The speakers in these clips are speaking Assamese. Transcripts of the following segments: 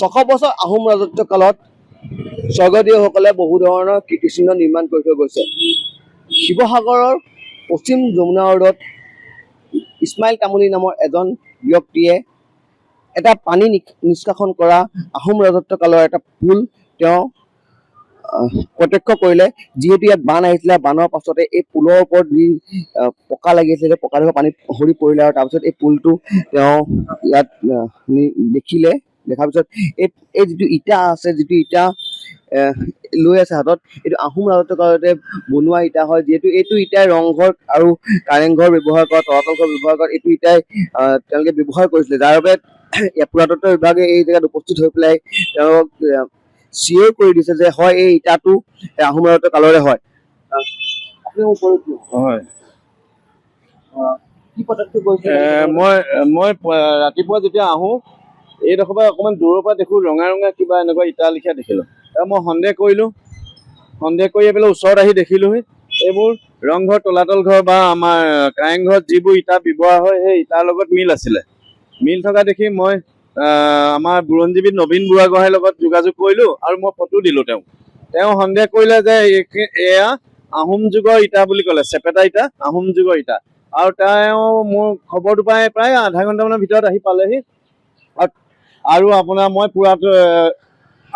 600 বছৰ আহোম ৰাজত্ব কালত স্বৰ্গদেউসকলে বহু ধৰণৰ কীৰ্তিচিহ্ন নিৰ্মাণ কৰি থৈ গৈছে। শিৱসাগৰৰ পশ্চিম যমুনা ৰোডত ইছমাইল তামুলী নামৰ এজন ব্যক্তিয়ে এটা পানী নিষ্কাশন কৰা আহোম ৰাজত্ব কালৰ এটা পুল তেওঁ প্ৰত্যক্ষ কৰিলে। যিহেতু ইয়াত বান আহিছিলে, বানৰ পাছতে এই পুলৰ ওপৰত যি পকা লাগি আছিলে, পকাডোখৰ পানীত সৰি পৰিলে আৰু তাৰপিছত এই পুলটো তেওঁ ইয়াত দেখিলে। দেখাৰ পিছত এই যিটো ইটা আছে, যিটো ইটা লৈ আছে হাতত, এইটো আহোম ৰাজত্ব কালতে বনোৱা ইটা হয়। যিহেতু এইটো ইটাই ৰংঘৰ আৰু কাৰেংঘৰ ব্যৱহাৰ কৰা, তলাতল ঘৰ ব্যৱহাৰ কৰা এইটো ইটাই তেওঁলোকে ব্যৱহাৰ কৰিছিলে, যাৰ বাবে পুৰাতত্ব বিভাগে এই জেগাত উপস্থিত হৈ পেলাই তেওঁলোকক চিয়ৰ কৰি দিছে যে হয় এই ইটাটো আহোম ৰাজত্ব কালৰে হয়। মই ৰাতিপুৱা যেতিয়া আহোঁ, এইডোখৰ পৰা অকণমান দূৰৰ পৰা দেখোঁ ৰঙা ৰঙা কিবা এনেকুৱা ইটা লিখা দেখিলোঁ। মই সন্দেহ কৰিলোঁ, সন্দেহ কৰি পেলাই ওচৰত আহি দেখিলোঁহি এইবোৰ ৰংঘৰ, তলাতল ঘৰ বা আমাৰ কাৰেংঘৰত যিবোৰ ইটা ব্যৱহাৰ হয় সেই ইটাৰ লগত মিল আছিলে। মিল থকা দেখি মই আমাৰ বুৰঞ্জীবিদ নবীন বুঢ়াগোহাঁইৰ লগত যোগাযোগ কৰিলোঁ আৰু মই ফটো দিলোঁ তেওঁক। তেওঁ সন্দেহ কৰিলে যে এয়া আহোম যুগৰ ইটা বুলি ক'লে, চেপেটা ইটা, আহোম যুগৰ ইটা। আৰু তেওঁ মোৰ খবৰটো পাই প্ৰায় আধা ঘণ্টামানৰ ভিতৰত আহি পালেহি। আৰু আপোনাৰ মই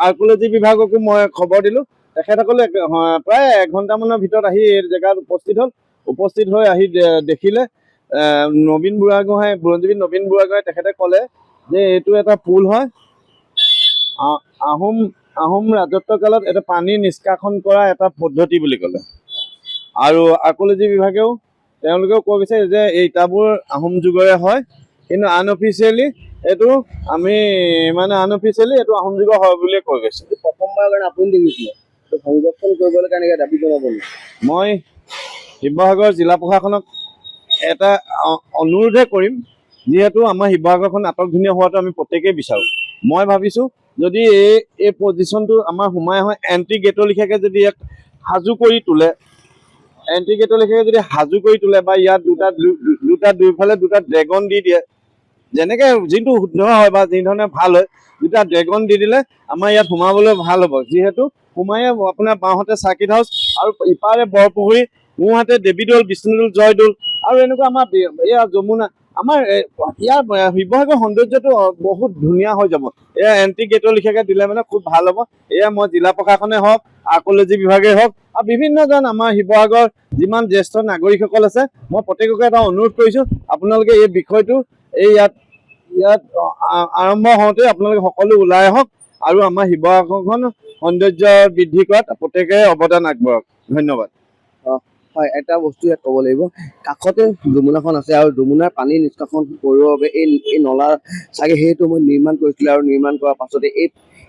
আৰ্কলজি বিভাগকো মই খবৰ দিলোঁ। তেখেতসকলে প্ৰায় 1 ঘণ্টামানৰ ভিতৰত আহি এই জেগাত উপস্থিত হ'ল। উপস্থিত হৈ আহি দেখিলে নবীন বুঢ়াগোহাঁই, বুৰঞ্জীবিদ নবীন বুঢ়াগোহাঁই তেখেতে ক'লে যে এইটো এটা পুল হয়, আহোম ৰাজত্ব কালত এটা পানী নিষ্কাশন কৰা এটা পদ্ধতি বুলি ক'লে। আৰু আৰ্কলজি বিভাগেও তেওঁলোকেও কৈ গৈছে যে এই ইটাবোৰ আহোম যুগৰে হয়, কিন্তু আনঅফিচিয়েলি এইটো এইটো আহোম যুগৰ হয় বুলিয়ে কৈ গৈছে। প্ৰথমবাৰৰ কাৰণে আপুনি দেখিছিলে সংৰক্ষণ কৰিবলৈ কাৰণে দাবী জনাব। মই শিৱসাগৰ জিলা প্ৰশাসনক এটা অনুৰোধে কৰিম, যিহেতু আমাৰ শিৱসাগৰখন আটকধুনীয়া হোৱাটো আমি প্ৰত্যেকেই বিচাৰোঁ। মই ভাবিছোঁ যদি এই পজিশ্যনটো আমাৰ সোমাই হয়, এণ্ট্ৰি গেটৰ লিখাকৈ যদি ইয়াক সাজু কৰি তোলে, এণ্ট্ৰি গেটৰ লিখাকৈ যদি সাজু কৰি তোলে বা ইয়াত দুইফালে দুটা ড্ৰেগন দি দিয়ে, যেনেকৈ যিটো শুদ্ধ হয় বা যিধৰণে ভাল হয়, দুটা ড্ৰেগন দি দিলে আমাৰ ইয়াত সোমাবলৈ ভাল হ'ব। যিহেতু সোমায়ে আপোনাৰ বাওঁহাতে চাৰ্কিট হাউচ আৰু ইপাৰে বৰপুখুৰী, সোঁহাতে দেৱীদৌল, বিষ্ণুদৌল, জয়দৌল আৰু এনেকুৱা আমাৰ এয়া যমুনা, আমাৰ ইয়াৰ শিৱসাগৰ সৌন্দৰ্যটো বহুত ধুনীয়া হৈ যাব। এয়া এণ্ট্ৰি গেটৰ লিখাকৈ দিলে মানে খুব ভাল হ'ব। এয়া মই জিলা প্ৰশাসনে হওক, আৰ্কলজি বিভাগেই হওক আৰু বিভিন্নজন আমাৰ শিৱসাগৰ যিমান জ্যেষ্ঠ নাগৰিকসকল আছে, মই প্ৰত্যেককে এটা অনুৰোধ কৰিছোঁ, আপোনালোকে এই বিষয়টো ইয়াত আৰম্ভ হওঁতে আপোনালোকে সকলো ওলাই আহক আৰু আমাৰ শিৱসাগৰখন সৌন্দৰ্য বৃদ্ধি কৰাত প্ৰত্যেকে অৱদান আগবঢ়াওক। ধন্যবাদ। হয়, এটা বস্তু ইয়াত ক'ব লাগিব, কাষতে যমুনাখন আছে আৰু যমুনাৰ পানী নিষ্কাশন কৰিবৰ বাবে এই নলা চাগে সেইটো মই নিৰ্মাণ কৰিছিলে আৰু নিৰ্মাণ কৰাৰ পাছতে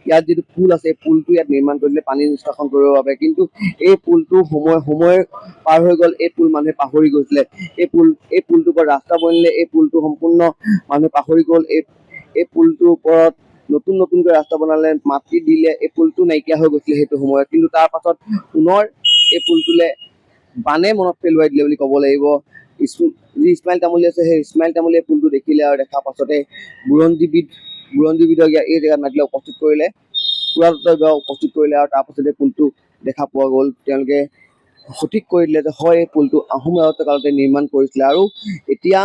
ইয়াত যিটো পুল আছে, এই পুলটো ইয়াত নিৰ্মাণ কৰিলে পানী নিষ্কাশন কৰিবৰ বাবে। কিন্তু এই পুলটো সময় পাৰ হৈ গ'ল, এই পুল মানুহে পাহৰি গৈছিলে। এই পুলটোৰ পৰা ৰাস্তা বনিলে, এই পুলটো সম্পূৰ্ণ মানুহে পাহৰি গ'ল। এই পুলটোৰ ওপৰত নতুনকৈ ৰাস্তা বনালে, মাটি দিলে, এই পুলটো নাইকিয়া হৈ গৈছিলে সেইটো সময়ত। কিন্তু তাৰ পাছত পুনৰ এই পুলটোলে বানে মনত পেলুৱাই দিলে বুলি ক'ব লাগিব। যি ইছমাইল তামুলী আছে, সেই ইছমাইল তামুলীয়ে পুলটো দেখিলে আৰু দেখাৰ পাছতে বুৰঞ্জীবিদক এই জেগাত মাতিলে, উপস্থিত কৰিলে, পুৰাতত্ব বিভাগ উপস্থিত কৰিলে আৰু তাৰ পাছতে পুলটো দেখা পোৱা গ'ল। তেওঁলোকে সঠিক কৰি দিলে যে হয় এই পুলটো আহোম ৰাজত্ব কালতে নিৰ্মাণ কৰিছিলে। আৰু এতিয়া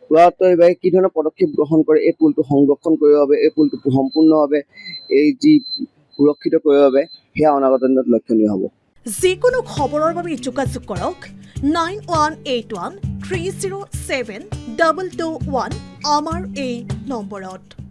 পুৰাতত্ব বিভাগে কি ধৰণৰ পদক্ষেপ গ্ৰহণ কৰে এই পুলটো সংৰক্ষণ কৰিবৰ বাবে, এই পুলটো সম্পূৰ্ণভাৱে সুৰক্ষিত কৰিবৰ বাবে, সেয়া অনাগত দিনত লক্ষণীয় হ'ব। যিকোনো খবৰৰ বাবে যোগাযোগ কৰক 9181 307 221 আমাৰ এই নম্বৰত।